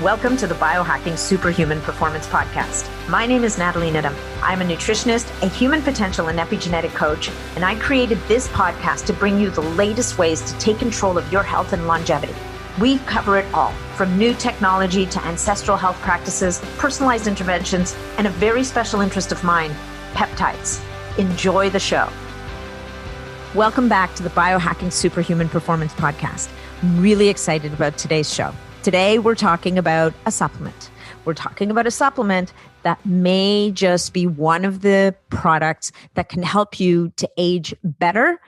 Welcome to the Biohacking Superhuman Performance Podcast. My name is Natto. I'm a nutritionist, a human potential and epigenetic coach, and I created this podcast to bring you the latest ways to take control of your health and longevity. We cover it all, from new technology to ancestral health practices, personalized interventions, and a very special interest of mine, peptides. Enjoy the show. Welcome back to the Biohacking Superhuman Performance Podcast. I'm really excited about today's show. Today, we're talking about a supplement. We're talking about a supplement that may just be one of the products that can help you to age better.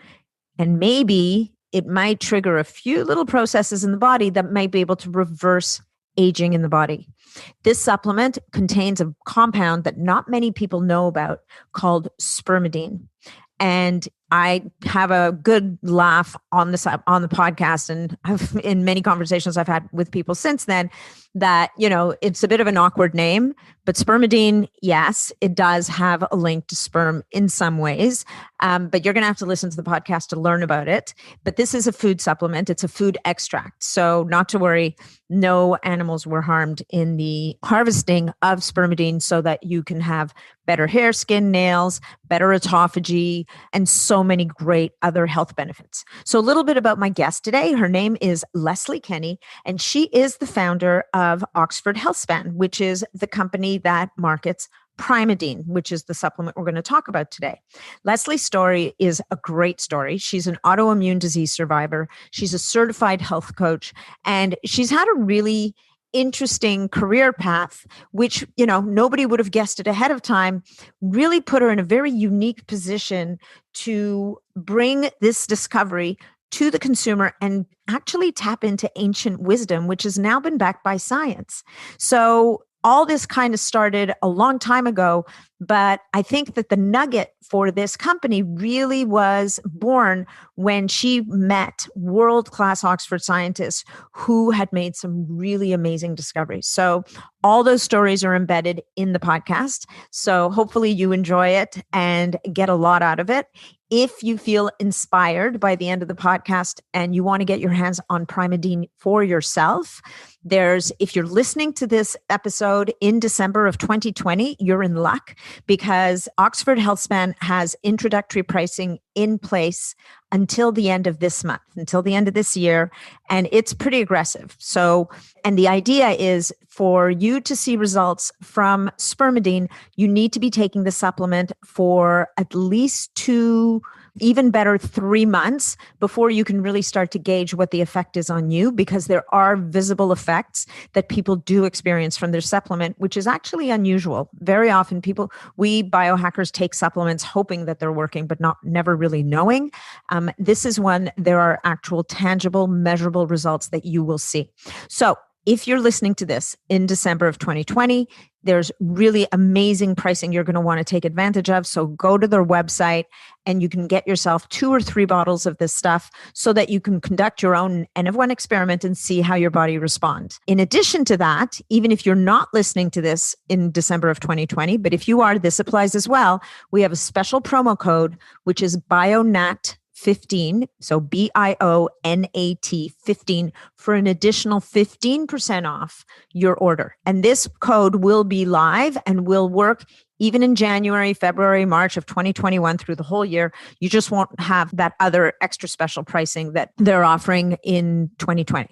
And maybe it might trigger a few little processes in the body that might be able to reverse aging in the body. This supplement contains a compound that not many people know about called spermidine. And I have a good laugh on the podcast, and in many conversations I've had with people since then that, it's a bit of an awkward name, but spermidine, yes, it does have a link to sperm in some ways, but you're going to have to listen to the podcast to learn about it. But this is a food supplement. It's a food extract. So not to worry, no animals were harmed in the harvesting of spermidine so that you can have better hair, skin, nails, better autophagy, and so many great other health benefits. So a little bit about my guest today. Her name is Leslie Kenney, and she is the founder of Oxford Healthspan, which is the company that markets Primeadine, which is the supplement we're going to talk about today. Leslie's story is a great story. She's an autoimmune disease survivor. She's a certified health coach, and she's had a really interesting career path, which, nobody would have guessed it ahead of time, really put her in a very unique position to bring this discovery to the consumer and actually tap into ancient wisdom, which has now been backed by science. So all this kind of started a long time ago, but I think that the nugget for this company really was born when she met world-class Oxford scientists who had made some really amazing discoveries. So all those stories are embedded in the podcast. So hopefully you enjoy it and get a lot out of it. If you feel inspired by the end of the podcast and you want to get your hands on Primeadine for yourself, if you're listening to this episode in December of 2020, you're in luck because Oxford Healthspan has introductory pricing in place until the end of this month, until the end of this year. And it's pretty aggressive. So, and the idea is for you to see results from spermidine, you need to be taking the supplement for at least 2, even better, 3 months before you can really start to gauge what the effect is on you, because there are visible effects that people do experience from their supplement, which is actually unusual. Very often we biohackers take supplements hoping that they're working, but never really knowing. This is one, there are actual tangible, measurable results that you will see. So if you're listening to this in December of 2020, there's really amazing pricing you're going to want to take advantage of. So go to their website and you can get yourself 2 or 3 bottles of this stuff so that you can conduct your own N of 1 experiment and see how your body responds. In addition to that, even if you're not listening to this in December of 2020, but if you are, this applies as well. We have a special promo code, which is BIONAT15, so BIONAT 15 for an additional 15% off your order. And this code will be live and will work even in January, February, March of 2021 through the whole year. You just won't have that other extra special pricing that they're offering in 2020.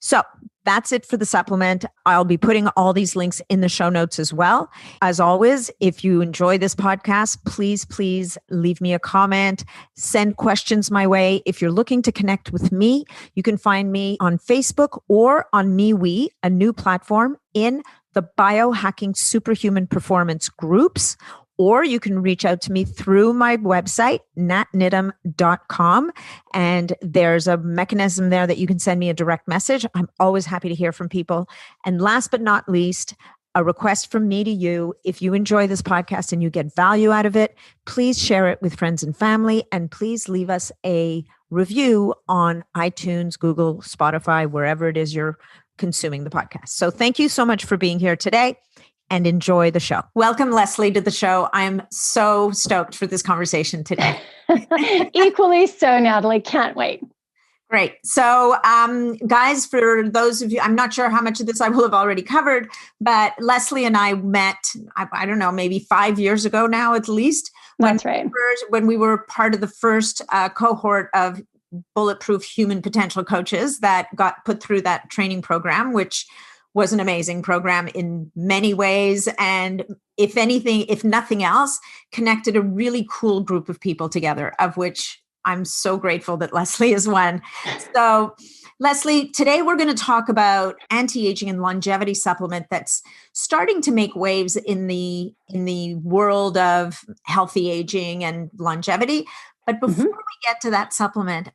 So that's it for the supplement. I'll be putting all these links in the show notes as well. As always, if you enjoy this podcast, please leave me a comment, send questions my way. If you're looking to connect with me, you can find me on Facebook or on MeWe, a new platform in the Biohacking Superhuman Performance groups, or you can reach out to me through my website, natnidham.com. And there's a mechanism there that you can send me a direct message. I'm always happy to hear from people. And last but not least, a request from me to you. If you enjoy this podcast and you get value out of it, please share it with friends and family. And please leave us a review on iTunes, Google, Spotify, wherever it is you're consuming the podcast. So thank you so much for being here today and enjoy the show. Welcome, Leslie, to the show. I'm so stoked for this conversation today. Equally so, Natalie. Can't wait. Great. So, guys, for those of you, I'm not sure how much of this I will have already covered, but Leslie and I met, I don't know, maybe 5 years ago now, at least. That's right. When we were part of the first cohort of Bulletproof Human Potential coaches that got put through that training program, which was an amazing program in many ways. And if anything, if nothing else, connected a really cool group of people together, of which I'm so grateful that Leslie is one. So, Leslie, today we're going to talk about anti-aging and longevity supplement that's starting to make waves in the world of healthy aging and longevity. But before we get to that supplement,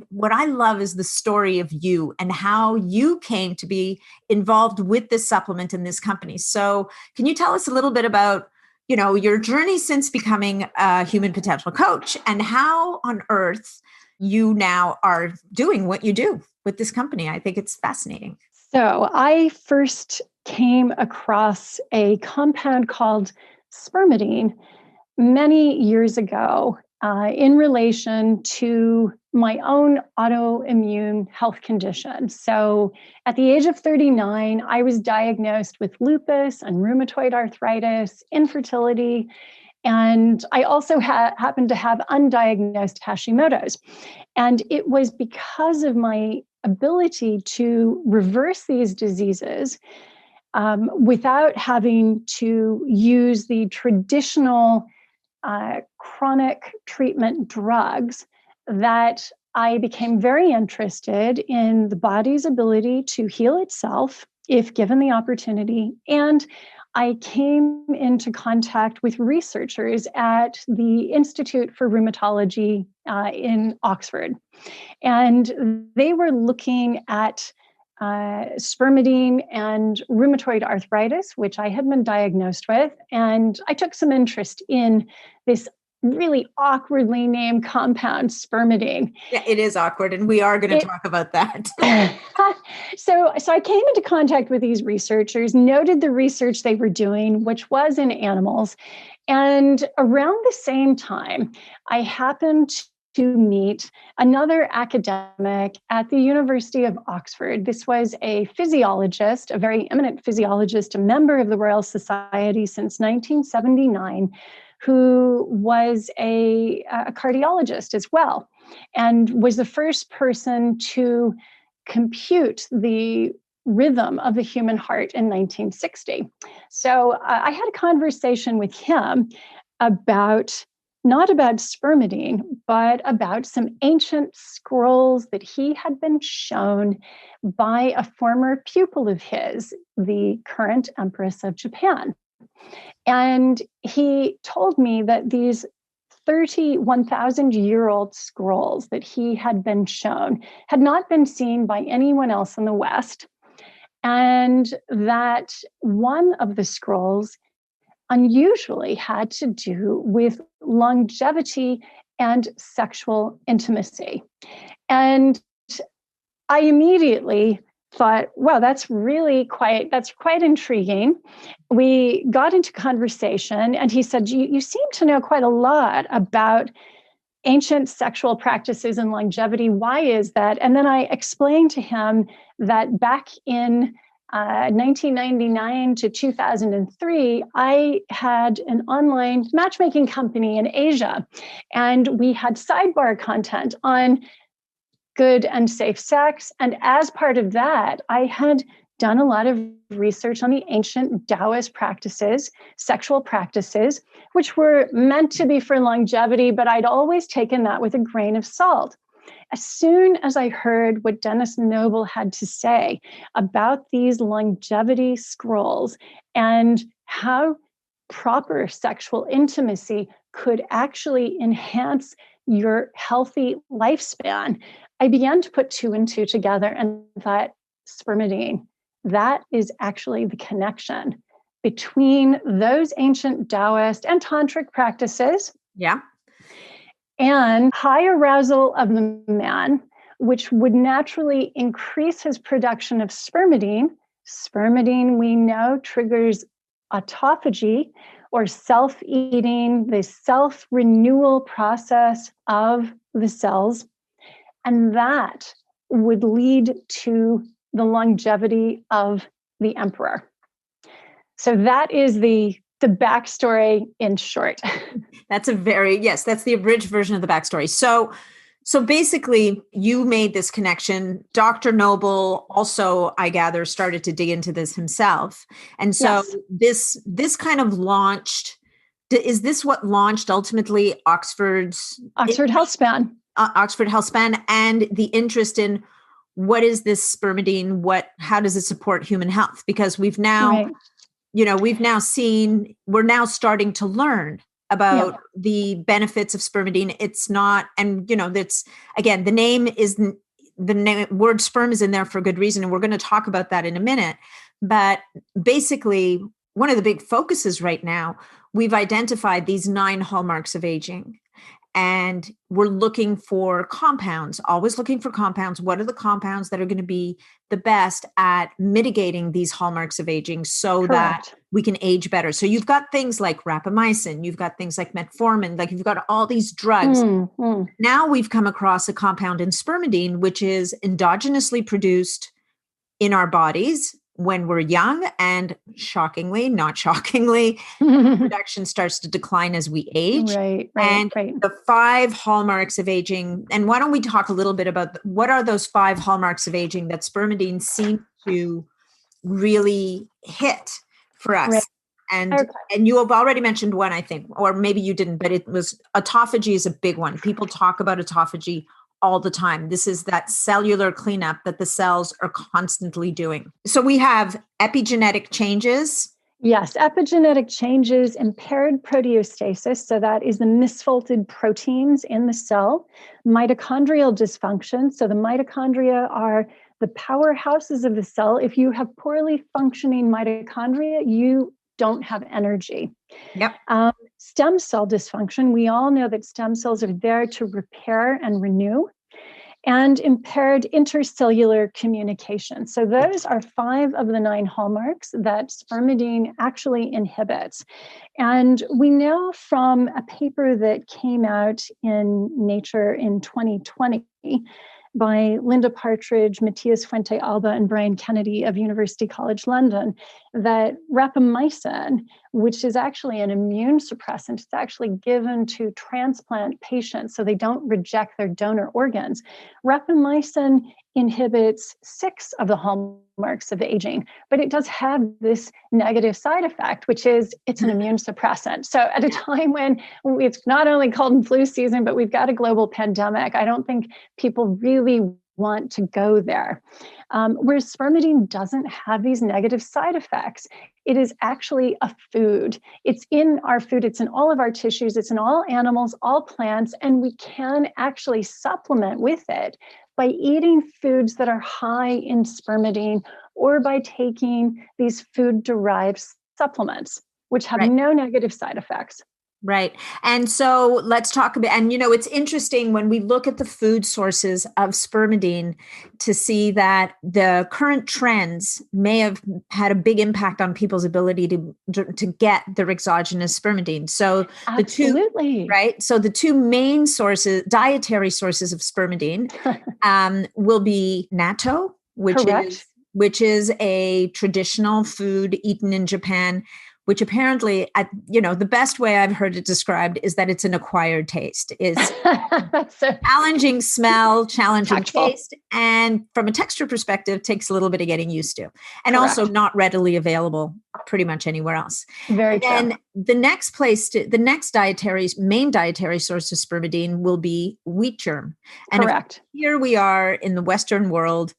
what I love is the story of you and how you came to be involved with this supplement in this company. So, can you tell us a little bit about your journey since becoming a human potential coach and how on earth you now are doing what you do with this company? I think it's fascinating. So I first came across a compound called spermidine many years ago in relation to my own autoimmune health condition. So at the age of 39, I was diagnosed with lupus and rheumatoid arthritis, infertility, and I also happened to have undiagnosed Hashimoto's. And it was because of my ability to reverse these diseases without having to use the traditional chronic treatment drugs that I became very interested in the body's ability to heal itself if given the opportunity. And I came into contact with researchers at the Institute for Rheumatology in Oxford. And they were looking at spermidine and rheumatoid arthritis, which I had been diagnosed with. And I took some interest in this really awkwardly named compound, spermidine. Yeah, it is awkward, and we are going to talk about that. So I came into contact with these researchers, noted the research they were doing, which was in animals. And around the same time, I happened to meet another academic at the University of Oxford. This was a physiologist, a very eminent physiologist, a member of the Royal Society since 1979, who was a cardiologist as well, and was the first person to compute the rhythm of the human heart in 1960. So I had a conversation with him not about spermidine, but about some ancient scrolls that he had been shown by a former pupil of his, the current Empress of Japan. And he told me that these 31,000-year-old scrolls that he had been shown had not been seen by anyone else in the West, and that one of the scrolls unusually had to do with longevity and sexual intimacy. And I immediately thought, wow, that's quite intriguing. We got into conversation, and he said, you seem to know quite a lot about ancient sexual practices and longevity. Why is that? And then I explained to him that back in 1999 to 2003, I had an online matchmaking company in Asia, and we had sidebar content on good and safe sex. And as part of that, I had done a lot of research on the ancient Taoist practices, sexual practices, which were meant to be for longevity, but I'd always taken that with a grain of salt. As soon as I heard what Dennis Noble had to say about these longevity scrolls and how proper sexual intimacy could actually enhance your healthy lifespan, I began to put two and two together and thought, spermidine, that is actually the connection between those ancient Taoist and tantric practices. Yeah. And high arousal of the man, which would naturally increase his production of spermidine. Spermidine, we know, triggers autophagy, or self-eating, the self-renewal process of the cells. And that would lead to the longevity of the emperor. So that is the backstory in short. That's that's the abridged version of the backstory. So basically you made this connection. Dr. Noble also, I gather, started to dig into this himself. And so this kind of launched, is this what launched ultimately Oxford Healthspan? Oxford Healthspan, and the interest in what is this spermidine? How does it support human health? Because we've now, we're now starting to learn about the benefits of spermidine. It's not, and that's, again, the word sperm is in there for a good reason. And we're going to talk about that in a minute. But basically, one of the big focuses right now, we've identified these 9 hallmarks of aging. And we're looking for compounds, always looking for compounds. What are the compounds that are going to be the best at mitigating these hallmarks of aging so that we can age better? So you've got things like rapamycin, you've got things like metformin, like you've got all these drugs. Now we've come across a compound in spermidine, which is endogenously produced in our bodies when we're young, and not shockingly, production starts to decline as we age. Right. The 5 hallmarks of aging. And why don't we talk a little bit about what are those 5 hallmarks of aging that spermidine seems to really hit for us? Right. And you have already mentioned one, I think, or maybe you didn't, but it was autophagy is a big one. People talk about autophagy all the time. This is that cellular cleanup that the cells are constantly doing. So we have epigenetic changes. Yes, epigenetic changes, impaired proteostasis. So that is the misfolded proteins in the cell. Mitochondrial dysfunction. So the mitochondria are the powerhouses of the cell. If you have poorly functioning mitochondria, you don't have energy. Yep. Stem cell dysfunction. We all know that stem cells are there to repair and renew. And impaired intercellular communication. So those are 5 of the 9 hallmarks that spermidine actually inhibits. And we know from a paper that came out in Nature in 2020 by Linda Partridge, Matthias Fuente Alba, and Brian Kennedy of University College London, that rapamycin, which is actually an immune suppressant, it's actually given to transplant patients so they don't reject their donor organs. Rapamycin inhibits 6 of the hallmarks of aging, but it does have this negative side effect, which is it's an immune suppressant. So at a time when it's not only cold and flu season, but we've got a global pandemic, I don't think people really want to go there. Whereas spermidine doesn't have these negative side effects. It is actually a food. It's in our food. It's in all of our tissues. It's in all animals, all plants, and we can actually supplement with it by eating foods that are high in spermidine or by taking these food-derived supplements, which have no negative side effects. Right. And so let's talk about, and it's interesting when we look at the food sources of spermidine to see that the current trends may have had a big impact on people's ability to get their exogenous spermidine. So Absolutely. So the 2 main sources, dietary sources of spermidine will be natto, which is a traditional food eaten in Japan, which apparently, the best way I've heard it described is that it's an acquired taste. It's challenging smell, challenging taste, and from a texture perspective, takes a little bit of getting used to. And also not readily available pretty much anywhere else. Very true. And the next main dietary source of spermidine will be wheat germ. And here we are in the Western world,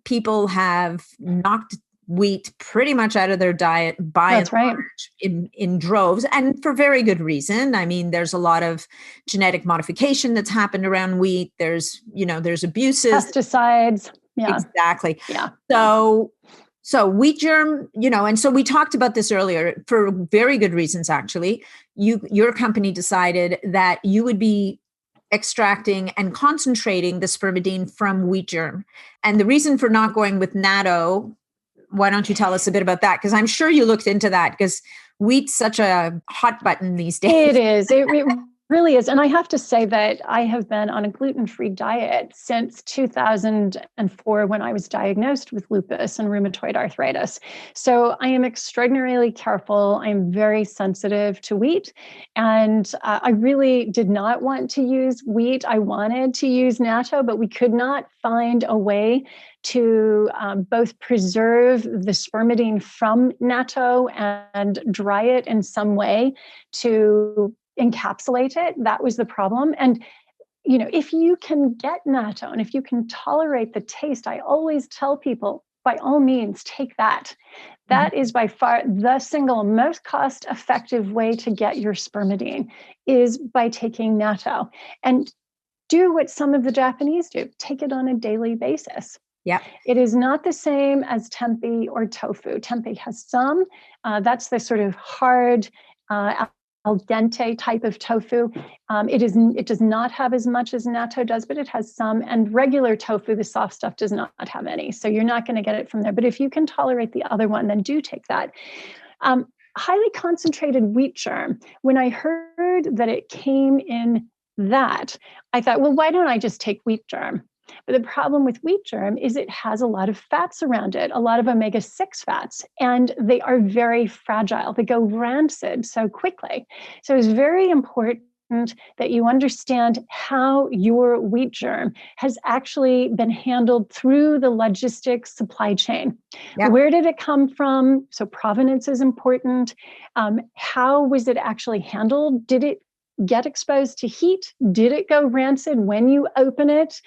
people have knocked wheat pretty much out of their diet by and large in droves, and for very good reason. I mean, there's a lot of genetic modification that's happened around wheat. There's abuses, pesticides. Yeah, exactly. Yeah. So wheat germ, and so we talked about this earlier for very good reasons. Actually, your company decided that you would be extracting and concentrating the spermidine from wheat germ, and the reason for not going with natto. Why don't you tell us a bit about that? Because I'm sure you looked into that, because wheat's such a hot button these days. It is. It really is. And I have to say that I have been on a gluten-free diet since 2004 when I was diagnosed with lupus and rheumatoid arthritis. So I am extraordinarily careful. I'm very sensitive to wheat. And I really did not want to use wheat. I wanted to use natto, but we could not find a way to both preserve the spermidine from natto and dry it in some way to encapsulate it. That was the problem. And if you can get natto and if you can tolerate the taste, I always tell people, by all means, take that. That is by far the single most cost-effective way to get your spermidine is by taking natto. And do what some of the Japanese do. Take it on a daily basis. Yeah. It is not the same as tempeh or tofu. Tempeh has some. That's the sort of hard, al dente type of tofu. It does not have as much as natto does, but it has some. And regular tofu, the soft stuff, does not have any. So you're not going to get it from there. But if you can tolerate the other one, then do take that. Highly concentrated wheat germ. When I heard that it came in that, I thought, well, why don't I just take wheat germ? But the problem with wheat germ is it has a lot of fats around it, a lot of omega-6 fats, and they are very fragile. They go rancid so quickly. So it's very important that you understand how your wheat germ has actually been handled through the logistics supply chain. Yeah. Where did it come from? So provenance is important. How was it actually handled? Did it get exposed to heat? Did it go rancid when you open it?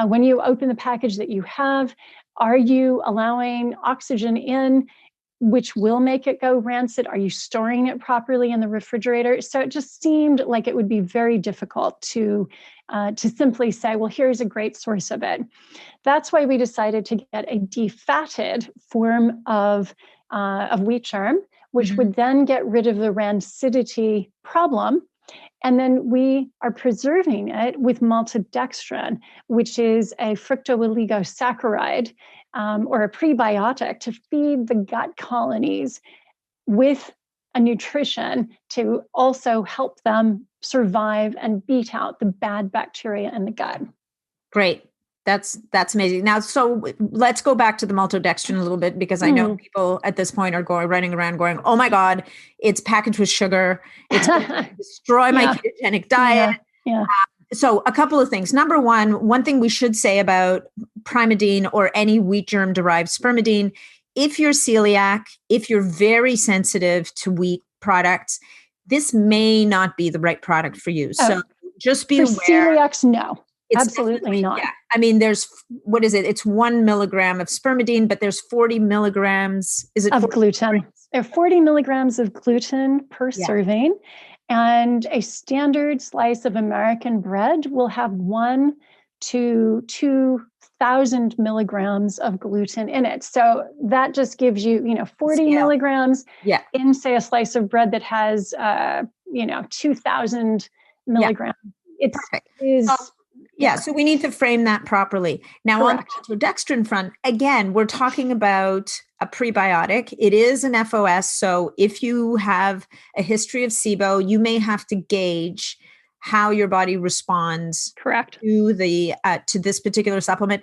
When you open the package that you have, are you allowing oxygen in, which will make it go rancid? Are you storing it properly in the refrigerator? So it just seemed like it would be very difficult to simply say, well, here's a great source of it. That's why we decided to get a defatted form of wheat germ, which would then get rid of the rancidity problem. And then we are preserving it with maltodextrin, which is a fructooligosaccharide or a prebiotic to feed the gut colonies with a nutrition to also help them survive and beat out the bad bacteria in the gut. Great. That's amazing. Now, so let's go back to the maltodextrin a little bit, because I know people at this point are running around going, oh my God, it's packaged with sugar. It's going to destroy my ketogenic diet. Yeah. So a couple of things. Number one thing we should say about Primeadine or any wheat germ derived spermidine, if you're celiac, if you're very sensitive to wheat products, this may not be the right product for you. So just be aware. Celiacs, no. It's absolutely not. Yeah. I mean, there's, what is it? It's 1 milligram of spermidine, but there's 40 milligrams. Is it of gluten? There are 40 milligrams of gluten per serving. And a standard slice of American bread will have 1 to 2,000 milligrams of gluten in it. So that just gives you, 40 milligrams in, say, a slice of bread that has, 2,000 milligrams. It's perfect. So we need to frame that properly. Now, correct. On the maltodextrin front, again, we're talking about a prebiotic. It is an FOS. So if you have a history of SIBO, you may have to gauge how your body responds to this particular supplement.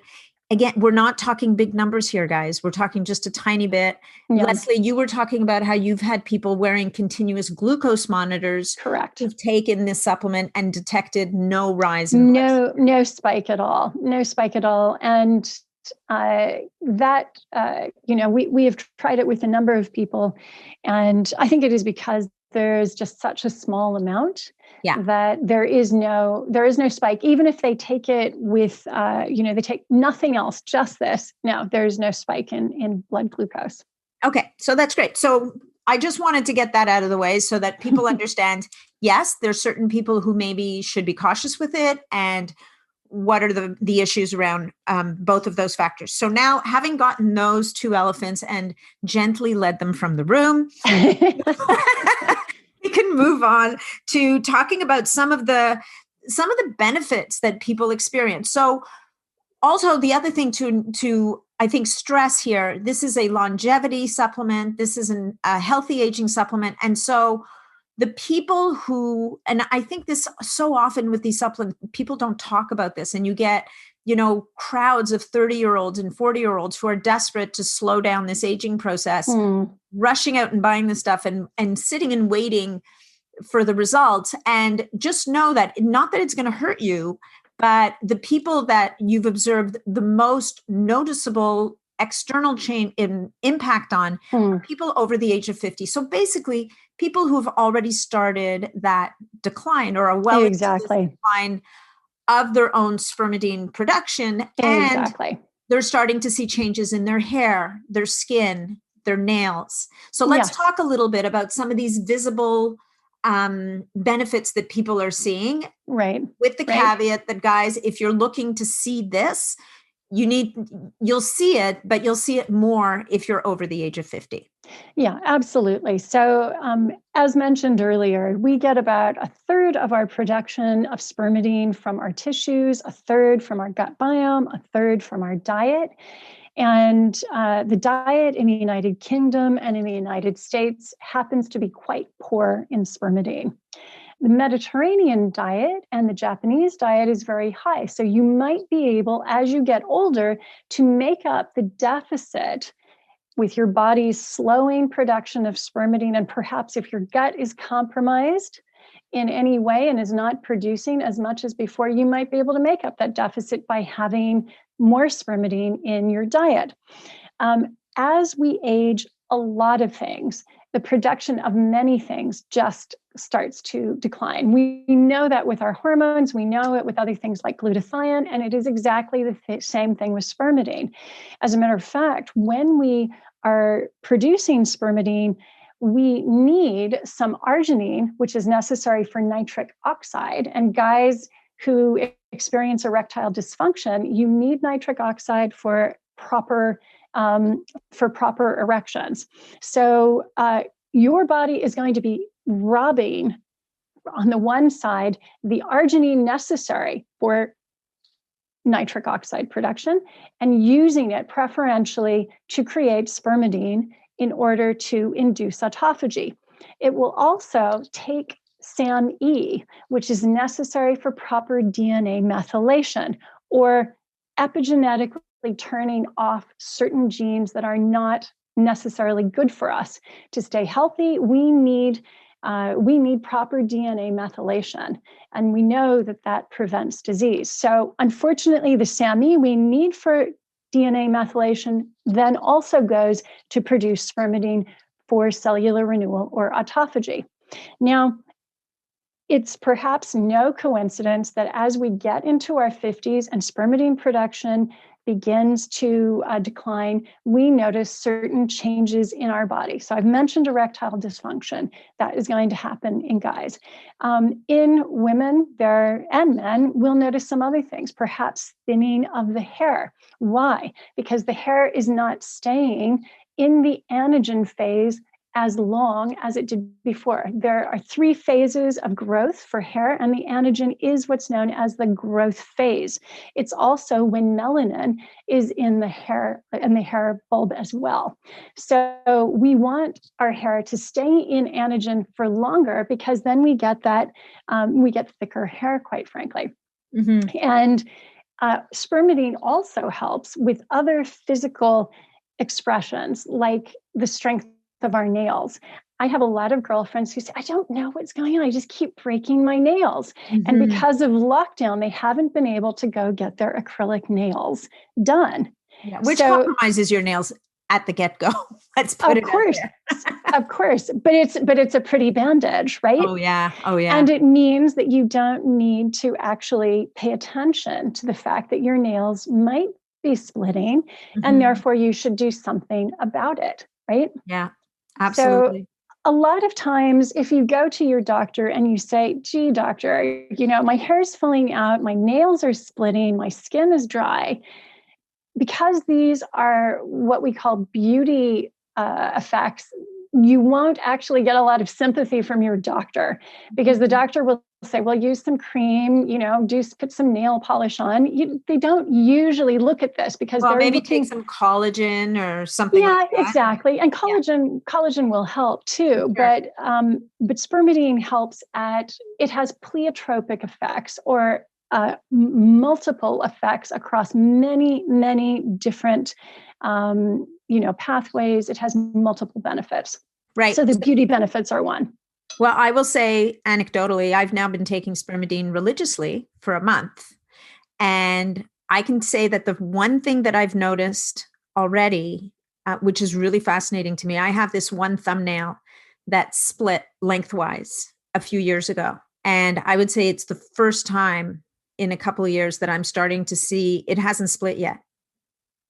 Again, we're not talking big numbers here, guys. We're talking just a tiny bit. Yeah. Leslie, you were talking about how you've had people wearing continuous glucose monitors. Correct. Who've taken this supplement and detected no rise in no spike at all. No spike at all. And we have tried it with a number of people. And I think it is because there's just such a small amount that there is no spike. Even if they take it with, they take nothing else, just this. No, there's no spike in blood glucose. Okay. So that's great. So I just wanted to get that out of the way so that people understand, yes, there's certain people who maybe should be cautious with it, and what are the issues around both of those factors. So now, having gotten those two elephants and gently led them from the room, we can move on to talking about some of the benefits that people experience. So also the other thing to I think stress here, this is a longevity supplement. This is a healthy aging supplement. And so the people who, and I think this so often with these supplements, people don't talk about this, and you get, crowds of 30-year-olds and 40-year-olds who are desperate to slow down this aging process, rushing out and buying this stuff and sitting and waiting for the results. And just know that, not that it's going to hurt you, but the people that you've observed the most noticeable external change in impact on are people over the age of 50. So basically, people who have already started that decline or are well into this decline of their own spermidine production. And they're starting to see changes in their hair, their skin, their nails. So let's talk a little bit about some of these visible benefits that people are seeing. Right. With the caveat that, guys, if you're looking to see this, you'll see it, but you'll see it more if you're over the age of 50. Yeah, absolutely. So as mentioned earlier, we get about a third of our production of spermidine from our tissues, a third from our gut biome, a third from our diet. And the diet in the United Kingdom and in the United States happens to be quite poor in spermidine. The Mediterranean diet and the Japanese diet is very high. So you might be able, as you get older, to make up the deficit with your body's slowing production of spermidine. And perhaps if your gut is compromised in any way and is not producing as much as before, you might be able to make up that deficit by having more spermidine in your diet. As we age, a lot of things, the production of many things just starts to decline. We know that with our hormones, we know it with other things like glutathione, and it is exactly the same thing with spermidine. As a matter of fact, when we are producing spermidine, we need some arginine, which is necessary for nitric oxide. And guys who experience erectile dysfunction, you need nitric oxide for proper erections. So your body is going to be robbing, on the one side, the arginine necessary for nitric oxide production and using it preferentially to create spermidine in order to induce autophagy. It will also take SAMe, which is necessary for proper DNA methylation, or epigenetically turning off certain genes that are not necessarily good for us. To stay healthy, we need proper DNA methylation, and we know that prevents disease. So unfortunately, the SAMe we need for DNA methylation then also goes to produce spermidine for cellular renewal or autophagy. Now, it's perhaps no coincidence that as we get into our 50s and spermidine production begins to decline, we notice certain changes in our body. So I've mentioned erectile dysfunction. That is going to happen in guys. In women and men, we'll notice some other things, perhaps thinning of the hair. Why? Because the hair is not staying in the anagen phase as long as it did before. There are 3 phases of growth for hair, and the anagen is what's known as the growth phase. It's also when melanin is in the hair bulb as well. So we want our hair to stay in anagen for longer, because then we get thicker hair, quite frankly. Mm-hmm. And spermidine also helps with other physical expressions, like the strength of our nails. I have a lot of girlfriends who say, I don't know what's going on. I just keep breaking my nails. Mm-hmm. And because of lockdown, they haven't been able to go get their acrylic nails done. Yeah, which compromises your nails at the get-go. Let's put it out there. Of course. But it's a pretty bandage, right? Oh yeah. And it means that you don't need to actually pay attention to the fact that your nails might be splitting, mm-hmm. and therefore you should do something about it, right? Yeah. Absolutely. So a lot of times, if you go to your doctor and you say, gee, doctor, my hair's falling out, my nails are splitting, my skin is dry, because these are what we call beauty effects, you won't actually get a lot of sympathy from your doctor, because the doctor will say, well, use some cream, put some nail polish on. They don't usually look at this because they're maybe looking, take some collagen or something yeah, like that. exactly. And collagen will help too. Sure. But spermidine helps it has pleiotropic effects or multiple effects across many, many different, pathways. It has multiple benefits. Right. So the beauty benefits are one. Well, I will say anecdotally, I've now been taking spermidine religiously for a month. And I can say that the one thing that I've noticed already, which is really fascinating to me, I have this one thumbnail that split lengthwise a few years ago. And I would say it's the first time in a couple of years that I'm starting to see it hasn't split yet.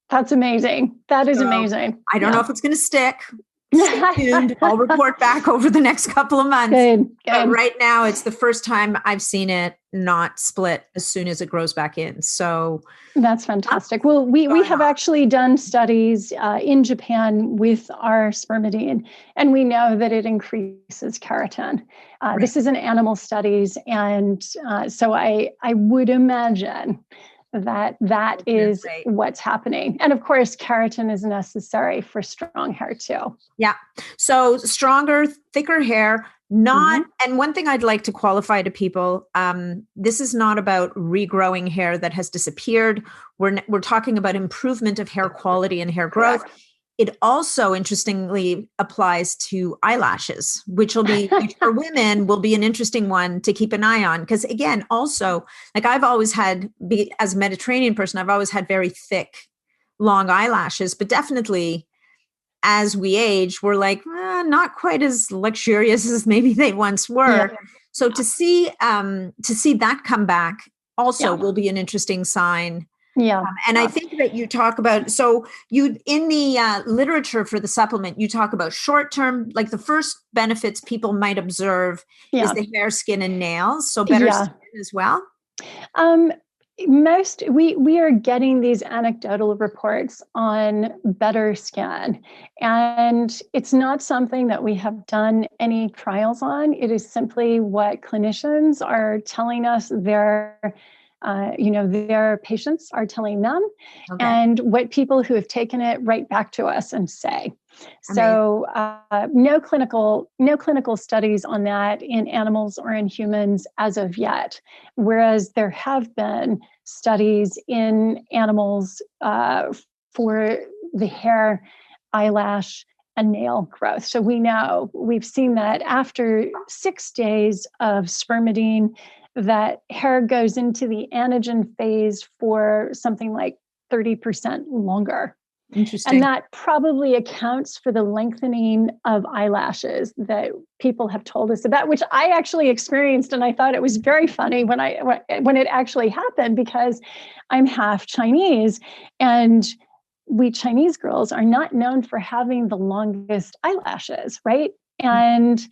That's amazing. That is amazing. I don't know if it's going to stick. Stay tuned. I'll report back over the next couple of months. Good. But right now, it's the first time I've seen it not split as soon as it grows back in. So that's fantastic. Well, we have actually done studies in Japan with our spermidine, and we know that it increases keratin. Right. This is in animal studies, and so I would imagine that is what's happening. And of course, keratin is necessary for strong hair too. Yeah. So stronger, thicker hair, and one thing I'd like to qualify to people, this is not about regrowing hair that has disappeared. We're talking about improvement of hair quality and hair growth. Correct. It also, interestingly, applies to eyelashes, which for women will be an interesting one to keep an eye on. Because again, also, like I've always had, as a Mediterranean person, I've always had very thick, long eyelashes, but definitely as we age, we're like, not quite as luxurious as maybe they once were. Yeah. So to see that come back also will be an interesting sign. Yeah. And I think that you talk about, so you, in the literature for the supplement, you talk about short-term, like the first benefits people might observe is the hair, skin, and nails. So better skin as well. We are getting these anecdotal reports on better skin, and it's not something that we have done any trials on. It is simply what clinicians are telling us their patients are telling them, and what people who have taken it right back to us and say. So no clinical studies on that in animals or in humans as of yet, whereas there have been studies in animals for the hair, eyelash, and nail growth. So we've seen that after 6 days of spermidine, that hair goes into the anagen phase for something like 30% longer. Interesting. And that probably accounts for the lengthening of eyelashes that people have told us about, which I actually experienced. And I thought it was very funny when it actually happened, because I'm half Chinese, and we Chinese girls are not known for having the longest eyelashes, right? And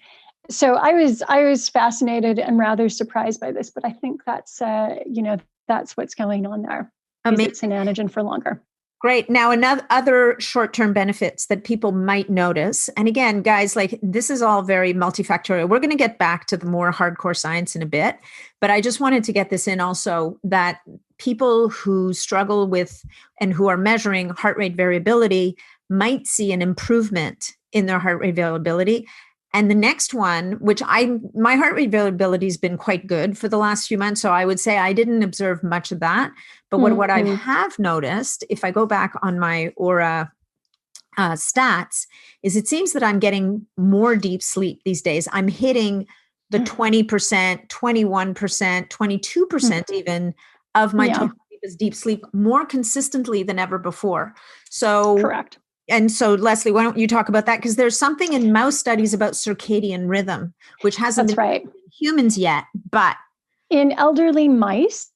so I was fascinated and rather surprised by this, but I think that's what's going on there. It's an anagen for longer. Great. Now, other short-term benefits that people might notice, and again, guys, like this is all very multifactorial. We're going to get back to the more hardcore science in a bit, but I just wanted to get this in also, that people who struggle with and who are measuring heart rate variability might see an improvement in their heart rate variability. And the next one, which my heart rate variability has been quite good for the last few months. So I would say I didn't observe much of that. But what I have noticed, if I go back on my Aura stats, is it seems that I'm getting more deep sleep these days. I'm hitting the 20%, 21%, 22% even of my total sleep is deep sleep more consistently than ever before. So correct. And so, Leslie, why don't you talk about that? Because there's something in mouse studies about circadian rhythm, which hasn't been in humans yet, but in elderly mice,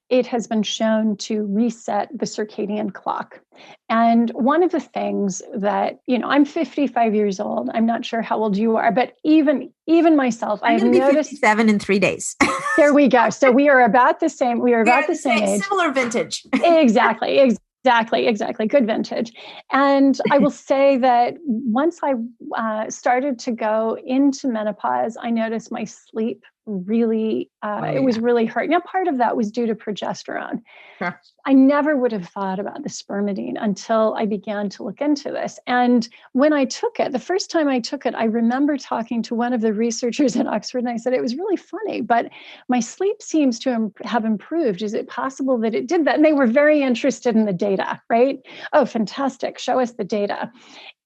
it has been shown to reset the circadian clock. And one of the things that, I'm 55 years old. I'm not sure how old you are, but even myself, I have noticed 57 in 3 days. There we go. So we are about the same. We are about the same age. Similar vintage. Exactly. Good vintage. And I will say that once I started to go into menopause, I noticed my sleep really, it was really hurt. Now, part of that was due to progesterone. Sure. I never would have thought about the spermidine until I began to look into this. And when I took it, the first time I took it, I remember talking to one of the researchers at Oxford, and I said, it was really funny, but my sleep seems to have improved. Is it possible that it did that? And they were very interested in the data, right? Oh, fantastic. Show us the data.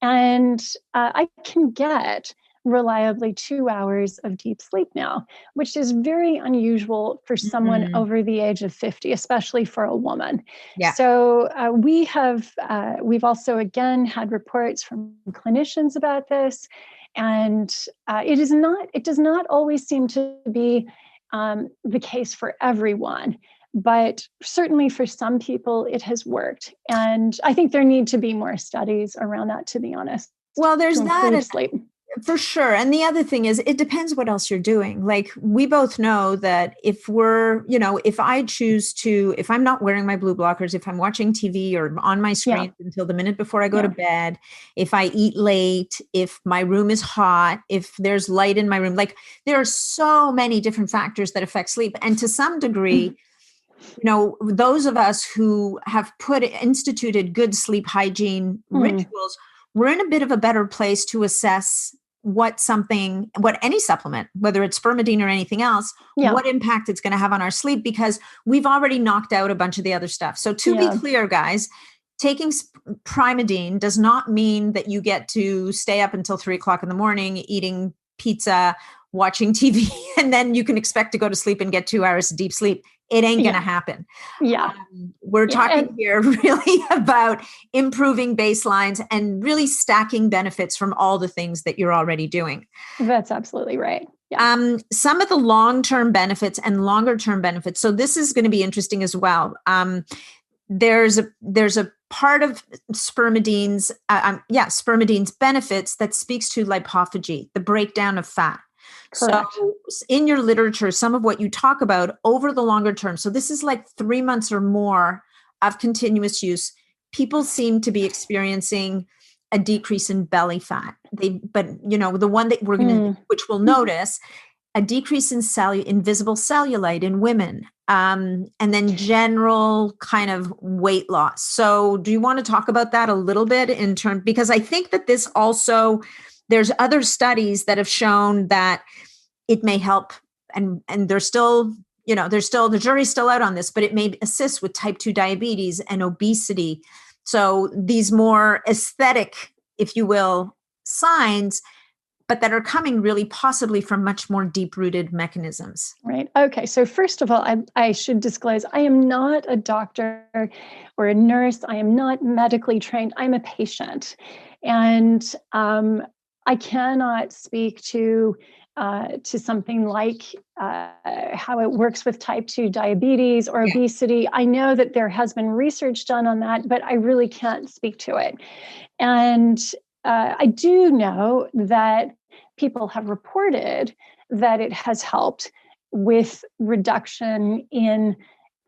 And I can get reliably 2 hours of deep sleep now, which is very unusual for someone over the age of 50, especially for a woman. Yeah. So we've also again had reports from clinicians about this, and it does not always seem to be the case for everyone. But certainly for some people, it has worked. And I think there need to be more studies around that, to be honest. Well, there's that. Sleep. For sure. And the other thing is, it depends what else you're doing. Like, we both know that if I choose to, if I'm not wearing my blue blockers, if I'm watching TV or on my screen until the minute before I go to bed, if I eat late, if my room is hot, if there's light in my room, like, there are so many different factors that affect sleep. And to some degree, those of us who have instituted good sleep hygiene rituals, we're in a bit of a better place to assess what any supplement, whether it's spermidine or anything else, what impact it's going to have on our sleep, because we've already knocked out a bunch of the other stuff. So to be clear, guys, taking Primeadine does not mean that you get to stay up until 3:00 in the morning, eating pizza, watching TV, and then you can expect to go to sleep and get 2 hours of deep sleep. It ain't going to happen. Yeah. We're talking here really about improving baselines and really stacking benefits from all the things that you're already doing. That's absolutely right. Yeah. Some of the long-term benefits and longer-term benefits. So this is going to be interesting as well. There's a part of spermidine's benefits that speaks to lipophagy, the breakdown of fat. Correct. So in your literature, some of what you talk about over the longer term, so this is like 3 months or more of continuous use, people seem to be experiencing a decrease in belly fat. The one that we're going to, which we'll notice, a decrease in visible cellulite in women, and then general kind of weight loss. So do you want to talk about that a little bit because I think that this also, there's other studies that have shown that it may help, and there's still, the jury's still out on this, but it may assist with type 2 diabetes and obesity. So these more aesthetic, if you will, signs, but that are coming really possibly from much more deep-rooted mechanisms. Right. Okay. So first of all, I should disclose, I am not a doctor or a nurse. I am not medically trained. I'm a patient. And I cannot speak to something like how it works with type 2 diabetes or obesity. I know that there has been research done on that, but I really can't speak to it. And I do know that people have reported that it has helped with reduction in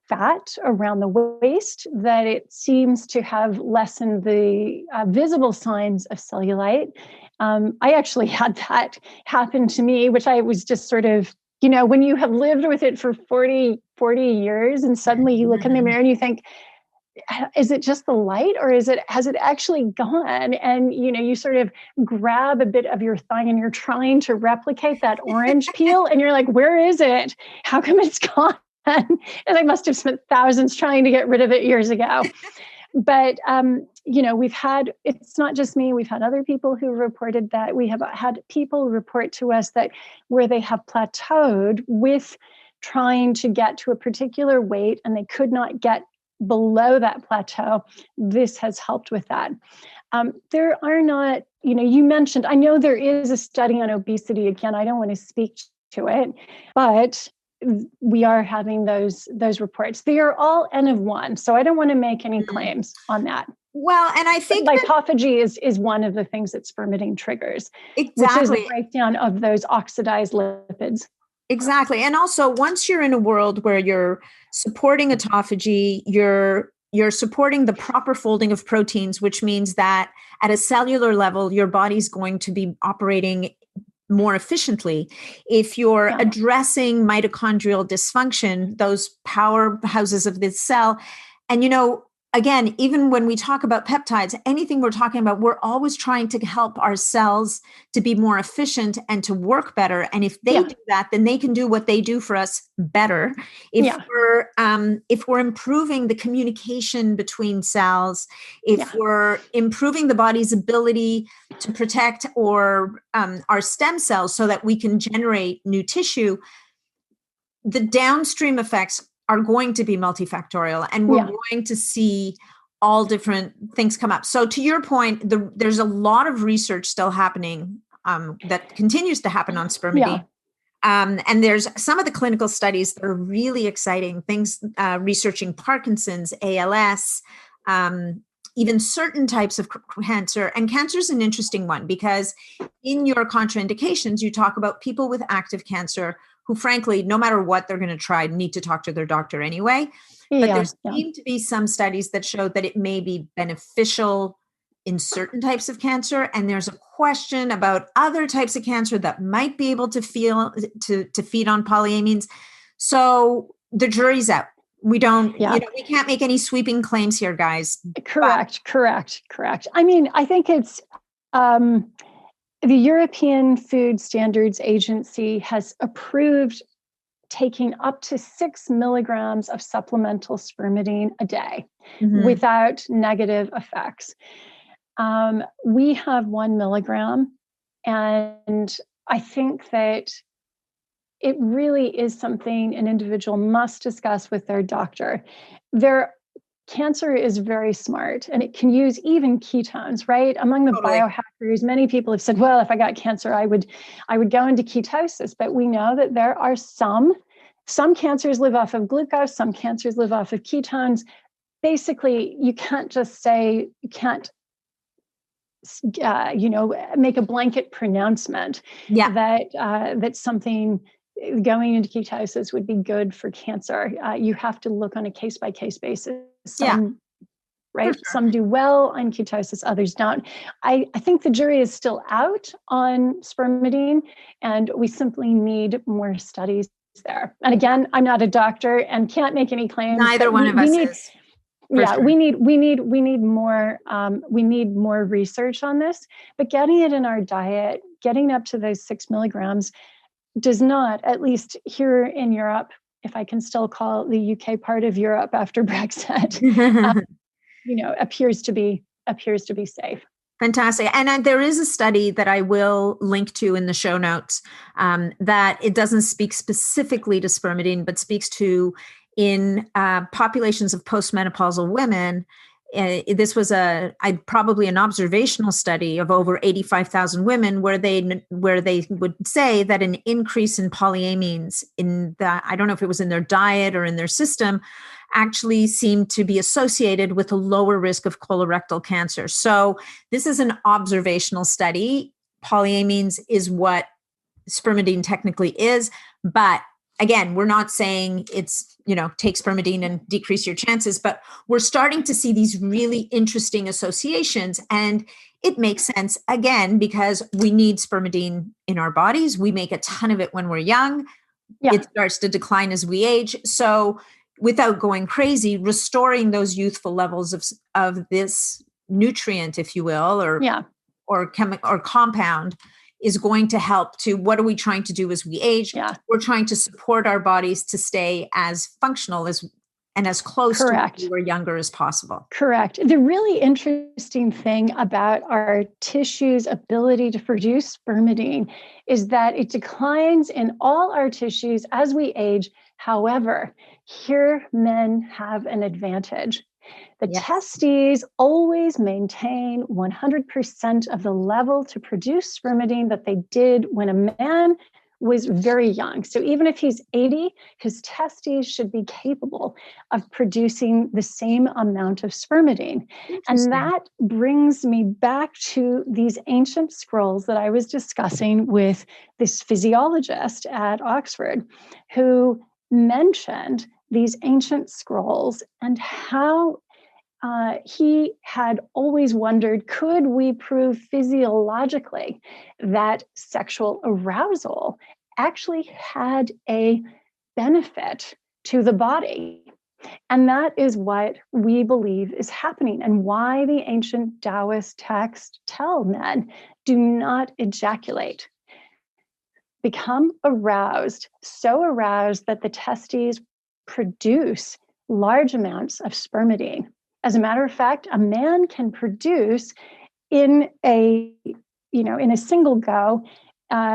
fat around the waist, that it seems to have lessened the visible signs of cellulite. I actually had that happen to me, which I was just sort of, when you have lived with it for 40 years and suddenly you look in the mirror and you think, is it just the light, or has it actually gone? And, you sort of grab a bit of your thigh and you're trying to replicate that orange peel. And you're like, where is it? How come it's gone? And I must have spent thousands trying to get rid of it years ago. But, it's not just me. We've had other people who reported that. We have had people report to us that where they have plateaued with trying to get to a particular weight and they could not get below that plateau, this has helped with that. There are not, you mentioned, I know there is a study on obesity. Again, I don't want to speak to it, but we are having those reports. They are all N of 1, so I don't want to make any claims on that. Well, and I think lipophagy is one of the things that spermidine triggers, exactly, which is the breakdown of those oxidized lipids. Exactly. And also, once you're in a world where you're supporting autophagy, you're supporting the proper folding of proteins, which means that at a cellular level, your body's going to be operating more efficiently. If you're addressing mitochondrial dysfunction, those powerhouses of this cell, and again, even when we talk about peptides, anything we're talking about, we're always trying to help our cells to be more efficient and to work better. And if they do that, then they can do what they do for us better. If we're improving the communication between cells, if we're improving the body's ability to protect or our stem cells so that we can generate new tissue, the downstream effects are going to be multifactorial, and we're going to see all different things come up. So to your point, there's a lot of research still happening that continues to happen on spermidine. And there's some of the clinical studies that are really exciting, things researching Parkinson's, ALS, even certain types of cancer. And cancer is an interesting one because in your contraindications, you talk about people with active cancer who, frankly, no matter what they're going to try, need to talk to their doctor anyway. But there seem to be some studies that show that it may be beneficial in certain types of cancer. And there's a question about other types of cancer that might be able to feed on polyamines. So the jury's out. We don't, we can't make any sweeping claims here, guys. Correct. I mean, I think it's, the European Food Standards Agency has approved taking up to 6 milligrams of supplemental spermidine a day without negative effects. We have 1 milligram, and I think that it really is something an individual must discuss with their doctor. Cancer is very smart, and it can use even ketones, right? Among the biohackers, many people have said, well, if I got cancer, I would go into ketosis. But we know that there are some cancers live off of glucose, some cancers live off of ketones. Basically, you can't just say, you can't, make a blanket pronouncement that something going into ketosis would be good for cancer. You have to look on a case-by-case basis. Some do well on ketosis, others don't. I think the jury is still out on spermidine, and we simply need more studies there. And again, I'm not a doctor and can't make any claims. Neither one of us is. Sure. we need more research on this, but getting it in our diet, getting up to those 6 milligrams does not, at least here in Europe, if I can still call the UK part of Europe after Brexit, appears to be safe. Fantastic. And there is a study that I will link to in the show notes that it doesn't speak specifically to spermidine, but speaks to in populations of postmenopausal women. This was probably an observational study of over 85,000 women where they would say that an increase in polyamines I don't know if it was in their diet or in their system, actually seemed to be associated with a lower risk of colorectal cancer. So this is an observational study. Polyamines is what spermidine technically is, but again, we're not saying it's, take spermidine and decrease your chances, but we're starting to see these really interesting associations. And it makes sense, again, because we need spermidine in our bodies. We make a ton of it when we're young. Yeah. It starts to decline as we age. So without going crazy, restoring those youthful levels of this nutrient, if you will, or chemical or compound, is going to help to, what are we trying to do as we age? Yeah. We're trying to support our bodies to stay as functional and as close to when we were younger as possible. Correct. The really interesting thing about our tissue's ability to produce spermidine is that it declines in all our tissues as we age. However, here men have an advantage. The testes always maintain 100% of the level to produce spermidine that they did when a man was very young. So even if he's 80, his testes should be capable of producing the same amount of spermidine. And that brings me back to these ancient scrolls that I was discussing with this physiologist at Oxford, who mentioned these ancient scrolls and how he had always wondered, could we prove physiologically that sexual arousal actually had a benefit to the body? And that is what we believe is happening, and why the ancient Taoist texts tell men, do not ejaculate. Become aroused, so aroused that the testes produce large amounts of spermidine. As a matter of fact, a man can produce in a single go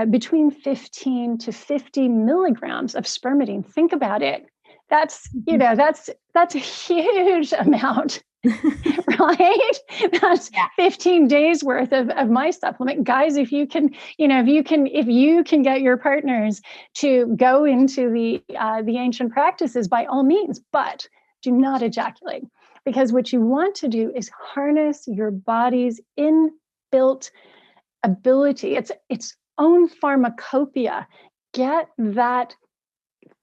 between 15 to 50 milligrams of spermidine. Think about it. That's a huge amount, right? That's 15 days worth of my supplement. Guys, if you can get your partners to go into the ancient practices, by all means, but do not ejaculate. Because what you want to do is harness your body's inbuilt ability, its own pharmacopoeia. Get that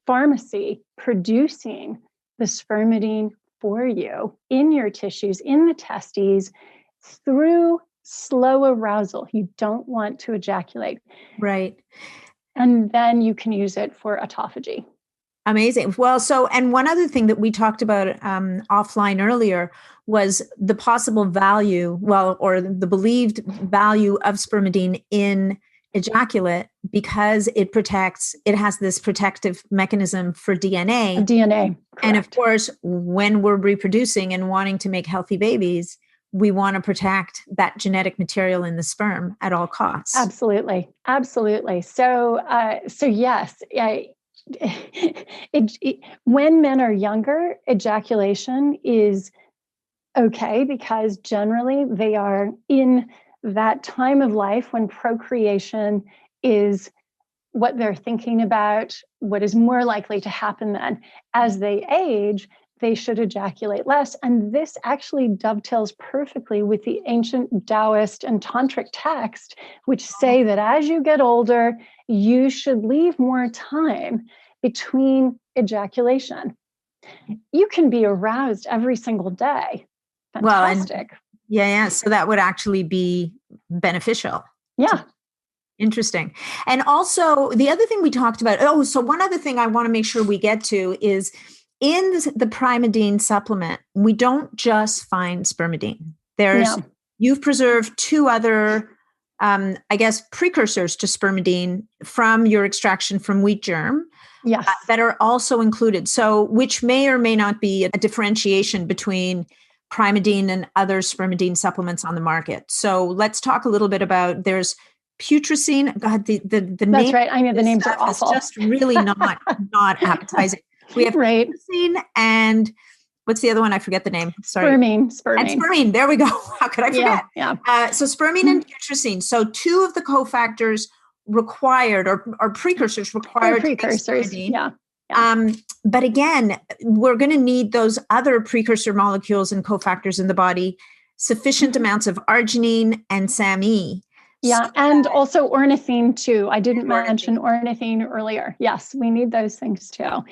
pharmacy producing the spermidine for you in your tissues, in the testes, through slow arousal. You don't want to ejaculate. Right. And then you can use it for autophagy. Amazing. Well, and one other thing that we talked about offline earlier was the possible value, or the believed value of spermidine in ejaculate, because it has this protective mechanism for DNA. DNA. Correct. And of course, when we're reproducing and wanting to make healthy babies, we want to protect that genetic material in the sperm at all costs. Absolutely. Absolutely. So yes, when men are younger, ejaculation is okay, because generally they are in that time of life when procreation is what they're thinking about, what is more likely to happen then. As they age, they should ejaculate less. And this actually dovetails perfectly with the ancient Taoist and Tantric text, which say that as you get older, you should leave more time between ejaculation. You can be aroused every single day. Fantastic. Yeah. So that would actually be beneficial. Yeah. Interesting. And also the other thing we talked about, so one other thing I want to make sure we get to is in the Primeadine supplement, we don't just find spermidine. You've preserved two other, precursors to spermidine from your extraction from wheat germ. Yes. That are also included. So which may or may not be a differentiation between Primeadine and other spermidine supplements on the market. So let's talk a little bit about, there's putrescine. God, the That's name. right. I know the names are awful. It's just really not appetizing. We have putrescine and what's the other one? I forget the name. Sorry. Spermine. And spermine. There we go. How could I forget? Yeah. So spermine and putrescine. So two of the cofactors required or precursors required. Precursors. Yeah. But again, we're going to need those other precursor molecules and cofactors in the body, sufficient amounts of arginine and SAMe. Yeah, and also ornithine too. I didn't mention ornithine earlier. Yes, we need those things too.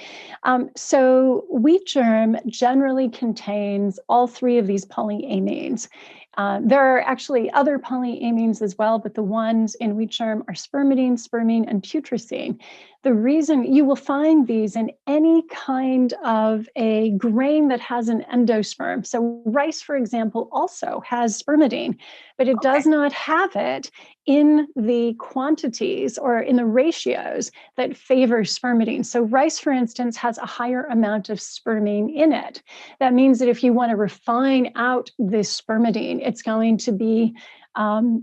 So wheat germ generally contains all three of these polyamines. There are actually other polyamines as well, but the ones in wheat germ are spermidine, spermine, and putrescine. The reason you will find these in any kind of a grain that has an endosperm. So rice, for example, also has spermidine, but it does not have it in the quantities or in the ratios that favor spermidine. So rice, for instance, has a higher amount of spermine in it. That means that if you want to refine out this spermidine, it's going to be,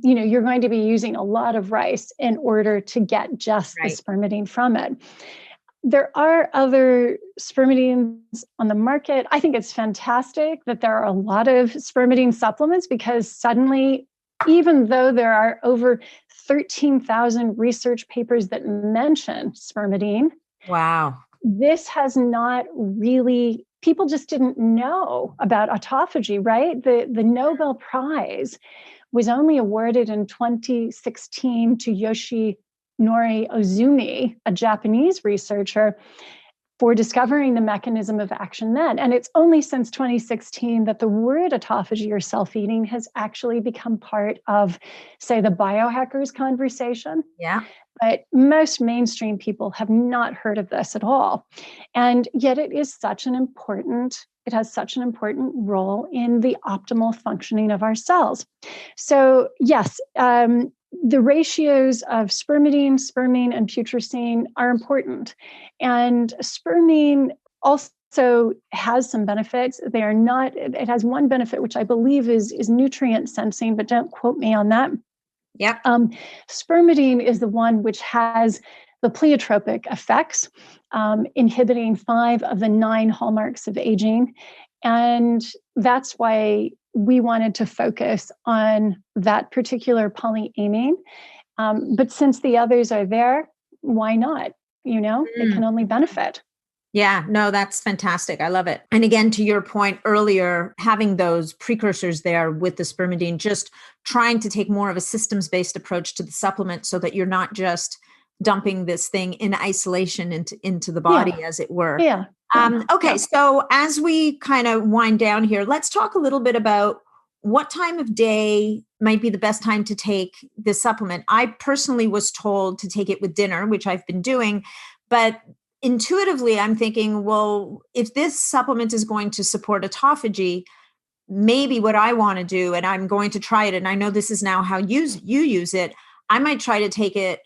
you're going to be using a lot of rice in order to get just the spermidine from it. There are other spermidines on the market. I think it's fantastic that there are a lot of spermidine supplements, because suddenly, even though there are over 13,000 research papers that mention spermidine, wow, this has not really, people just didn't know about autophagy, right? The Nobel Prize was only awarded in 2016 to Yoshinori Ozumi, a Japanese researcher. for discovering the mechanism of action then. And it's only since 2016 that the word autophagy or self-eating has actually become part of, say, the biohackers conversation. Yeah. But most mainstream people have not heard of this at all. And yet it has such an important role in the optimal functioning of our cells. So yes, the ratios of spermidine, spermine, and putrescine are important. And spermine also has some benefits. It has one benefit, which I believe is nutrient sensing, but don't quote me on that. Yeah. Spermidine is the one which has the pleiotropic effects, inhibiting 5 of the 9 hallmarks of aging. And that's why we wanted to focus on that particular polyamine. But since the others are there, why not? It can only benefit. Yeah, no, that's fantastic. I love it. And again, to your point earlier, having those precursors there with the spermidine, just trying to take more of a systems-based approach to the supplement so that you're not just dumping this thing in isolation into the body, as it were. Yeah. Okay, so as we kind of wind down here, let's talk a little bit about what time of day might be the best time to take this supplement. I personally was told to take it with dinner, which I've been doing, but intuitively, I'm thinking, well, if this supplement is going to support autophagy, maybe what I want to do, and I'm going to try it, and I know this is now how you use it, I might try to take it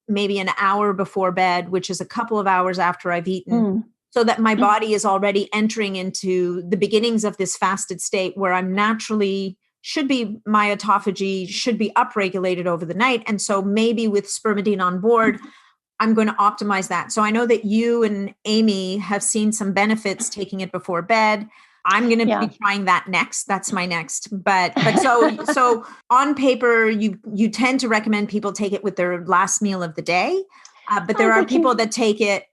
maybe an hour before bed, which is a couple of hours after I've eaten, so that my body is already entering into the beginnings of this fasted state where I'm naturally my autophagy should be upregulated over the night. And so maybe with spermidine on board, I'm going to optimize that. So I know that you and Amy have seen some benefits taking it before bed. I'm going to be trying that next. That's my next. But so on paper, you tend to recommend people take it with their last meal of the day. But there are people that take it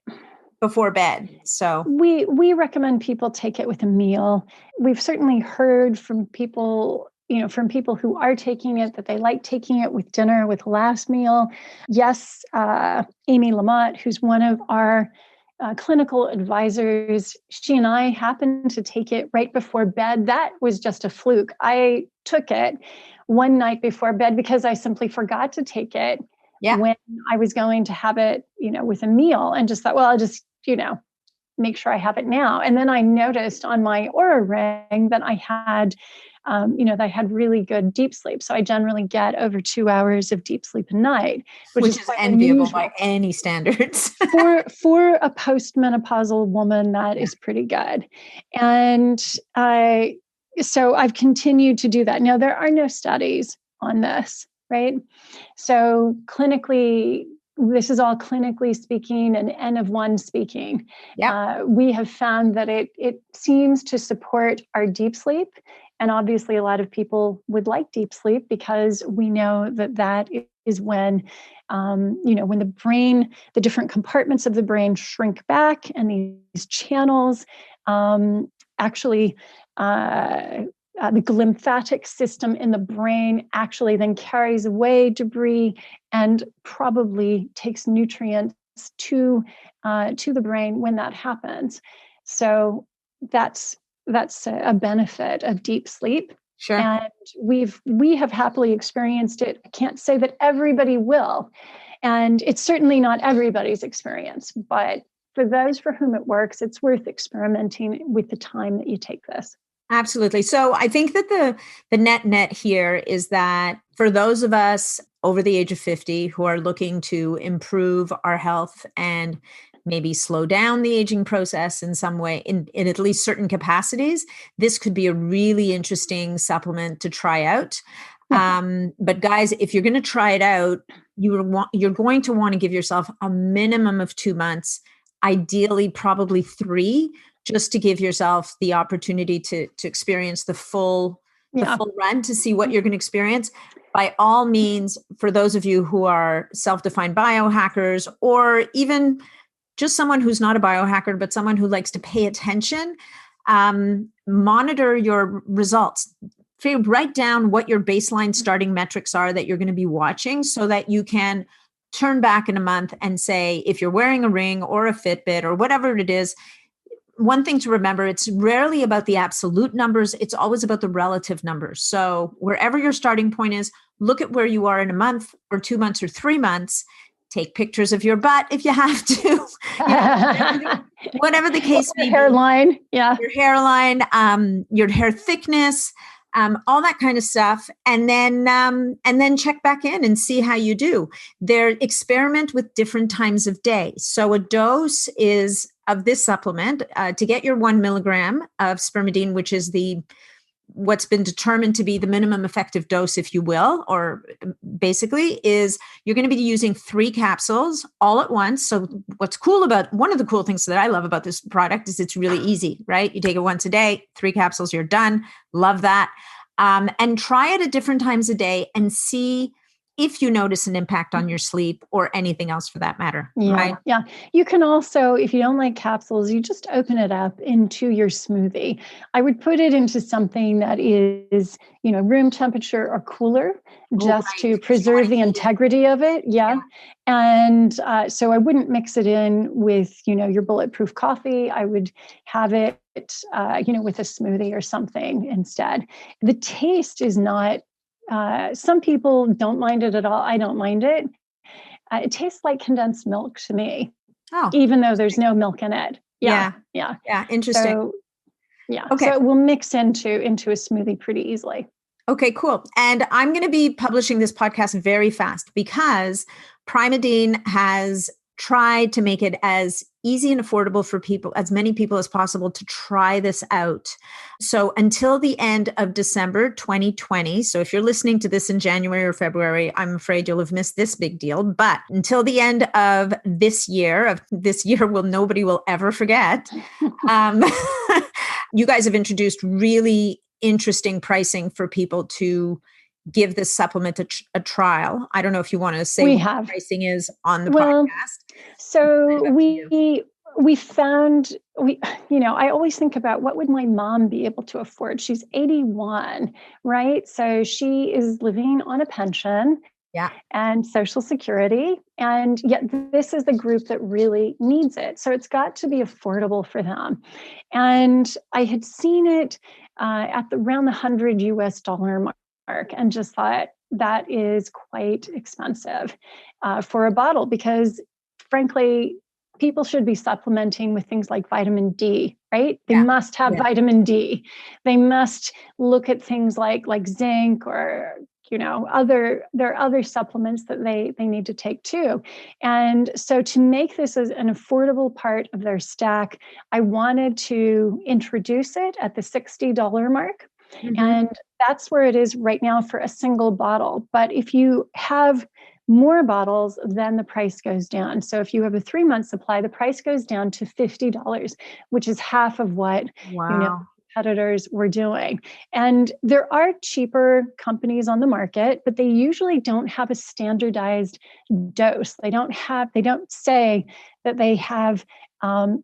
before bed. So we recommend people take it with a meal. We've certainly heard from people who are taking it, that they like taking it with dinner, with last meal. Yes, Amy Lamott, who's one of our clinical advisors, she and I happened to take it right before bed. That was just a fluke. I took it one night before bed because I simply forgot to take it when I was going to have it, with a meal, and just thought, well, I'll just, make sure I have it now. And then I noticed on my Oura ring that I had that I had really good deep sleep. So I generally get over 2 hours of deep sleep a night, which is enviable unusual by any standards. for a postmenopausal woman, that is pretty good. And so I've continued to do that. Now, there are no studies on this, right? So clinically, this is all clinically speaking and N of 1 speaking. We have found that it seems to support our deep sleep. And obviously, a lot of people would like deep sleep because we know that is when, when the brain, the different compartments of the brain shrink back, and these channels actually, the glymphatic system in the brain actually then carries away debris and probably takes nutrients to the brain when that happens. So that's a benefit of deep sleep. Sure. And we have happily experienced it. I can't say that everybody will. And it's certainly not everybody's experience, but for those for whom it works, it's worth experimenting with the time that you take this. Absolutely. So I think that the net here is that for those of us over the age of 50 who are looking to improve our health and maybe slow down the aging process in some way, in at least certain capacities, this could be a really interesting supplement to try out. But guys, if you're going to try it out, you're going to want to give yourself a minimum of 2 months, ideally probably 3, just to give yourself the opportunity to experience the full run, to see what you're going to experience. By all means, for those of you who are self-defined biohackers, or even just someone who's not a biohacker, but someone who likes to pay attention, monitor your results. Write down what your baseline starting metrics are that you're going to be watching so that you can turn back in a month and say, if you're wearing a ring or a Fitbit or whatever it is, one thing to remember, it's rarely about the absolute numbers. It's always about the relative numbers. So wherever your starting point is, look at where you are in a month or 2 months or 3 months. Take pictures of your butt if you have to, whatever the case may be. Hairline, yeah. Your hairline, your hair thickness, all that kind of stuff. And then check back in and see how you do. Experiment with different times of day. So a dose is of this supplement to get your 1 milligram of spermidine, which is what's been determined to be the minimum effective dose, if you will, or basically is you're going to be using 3 capsules all at once. So one of the cool things that I love about this product is it's really easy, right? You take it once a day, 3 capsules, you're done. Love that. And try it at different times a day and see if you notice an impact on your sleep or anything else for that matter. Yeah, right? Yeah. You can also, if you don't like capsules, you just open it up into your smoothie. I would put it into something that is, room temperature or cooler, just to preserve the integrity of it. Yeah. And so I wouldn't mix it in with, your bulletproof coffee. I would have it, with a smoothie or something instead. The taste is not, some people don't mind it at all. I don't mind it. It tastes like condensed milk to me, even though there's no milk in it. Yeah. Interesting. So, so it will mix into a smoothie pretty easily. Okay, cool. And I'm going to be publishing this podcast very fast because Primeadine has tried to make it as easy and affordable for people, as many people as possible, to try this out. So until the end of December 2020, so if you're listening to this in January or February, I'm afraid you'll have missed this big deal. But until the end of this year nobody will ever forget, you guys have introduced really interesting pricing for people to give this supplement a trial. I don't know if you want to say what pricing is on the podcast. So we found, I always think about what would my mom be able to afford? She's 81, right? So she is living on a pension and Social Security. And yet this is the group that really needs it. So it's got to be affordable for them. And I had seen it at around the $100 mark and just thought that is quite expensive for a bottle because frankly, people should be supplementing with things like vitamin D, right? They must have vitamin D. They must look at things like zinc or, there are other supplements that they need to take too. And so to make this as an affordable part of their stack, I wanted to introduce it at the $60 mark. Mm-hmm. And that's where it is right now for a single bottle. But if you have more bottles, then the price goes down. So if you have a 3-month supply, the price goes down to $50, which is half of what competitors were doing. And there are cheaper companies on the market, but they usually don't have a standardized dose. They don't say that they have a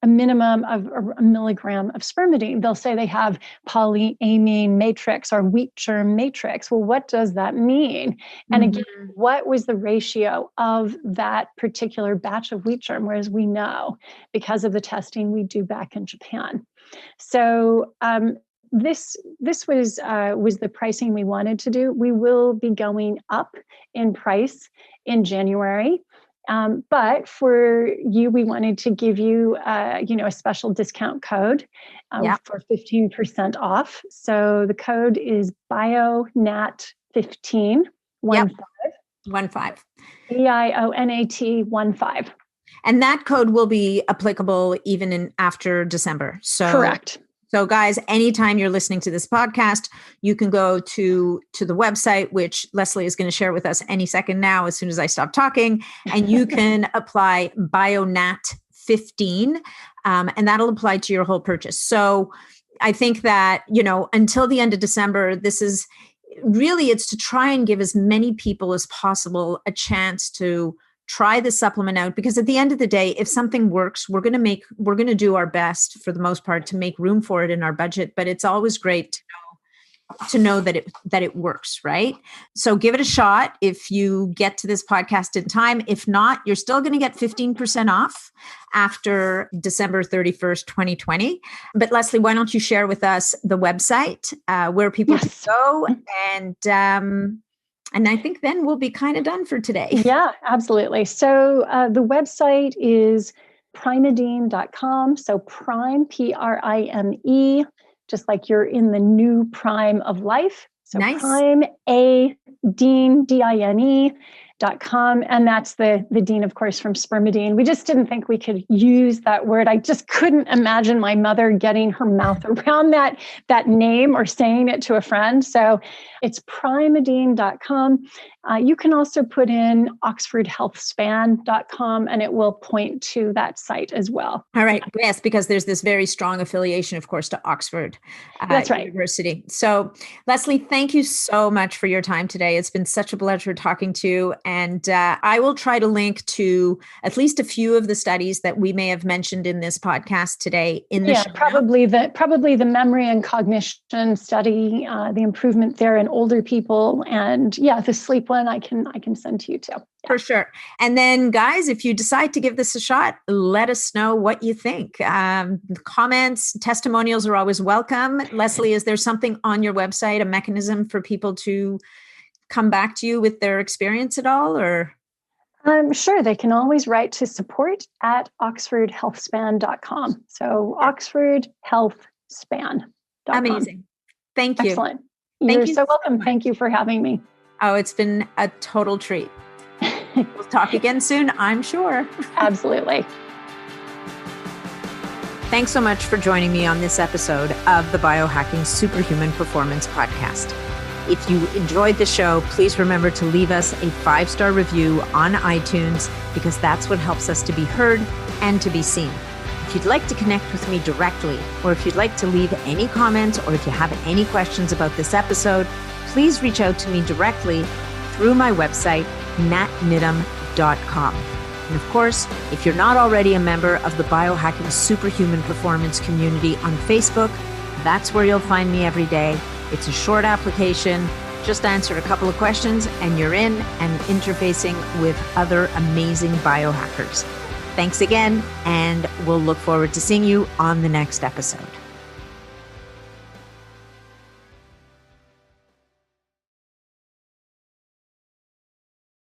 minimum of a milligram of spermidine. They'll say they have polyamine matrix or wheat germ matrix. Well, what does that mean? And again, what was the ratio of that particular batch of wheat germ? Whereas we know because of the testing we do back in Japan. So this was the pricing we wanted to do. We will be going up in price in January. But for you, we wanted to give you, a special discount code for 15% off. So the code is BIONAT15. 15. BIONAT15. And that code will be applicable even after December. So correct. So guys, anytime you're listening to this podcast, you can go to the website, which Leslie is going to share with us any second now, as soon as I stop talking, and you can apply BIONAT15, and that'll apply to your whole purchase. So I think that, until the end of December, this is really, it's to try and give as many people as possible a chance to try the supplement out, because at the end of the day, if something works, we're going to do our best for the most part to make room for it in our budget. But it's always great to know to know that it works, right? So give it a shot if you get to this podcast in time. If not, you're still going to get 15% off after December 31st, 2020. But Leslie, why don't you share with us the website where people can go, and I think then we'll be kind of done for today. Yeah, absolutely. So the website is primeadine.com. So Prime, Prime, just like you're in the new prime of life. So nice. Primeadine, Dine.com. And that's the Dean, of course, from Spermidine. We just didn't think we could use that word. I just couldn't imagine my mother getting her mouth around that name or saying it to a friend. So it's primeadine.com. You can also put in oxfordhealthspan.com and it will point to that site as well. All right. Yes, because there's this very strong affiliation, of course, to Oxford That's right. University. So Leslie, thank you so much for your time today. It's been such a pleasure talking to you. And I will try to link to at least a few of the studies that we may have mentioned in this podcast today in the show notes. Probably the memory and cognition study, the improvement there in older people, and the sleep one I can send to you too. Yeah. For sure. And then guys, if you decide to give this a shot, let us know what you think. Comments, testimonials are always welcome. Leslie, is there something on your website, a mechanism for people to come back to you with their experience at all, or? Sure. They can always write to support@oxfordhealthspan.com. So oxfordhealthspan.com. Amazing. Thank you. Excellent. You're so welcome. Thank you for having me. Oh, it's been a total treat. We'll talk again soon, I'm sure. Absolutely. Thanks so much for joining me on this episode of the Biohacking Superhuman Performance Podcast. If you enjoyed the show, please remember to leave us a 5-star review on iTunes, because that's what helps us to be heard and to be seen. If you'd like to connect with me directly, or if you'd like to leave any comments, or if you have any questions about this episode, please reach out to me directly through my website, natnidham.com. And of course, if you're not already a member of the Biohacking Superhuman Performance community on Facebook, that's where you'll find me every day. It's a short application. Just answer a couple of questions and you're in and interfacing with other amazing biohackers. Thanks again, and we'll look forward to seeing you on the next episode.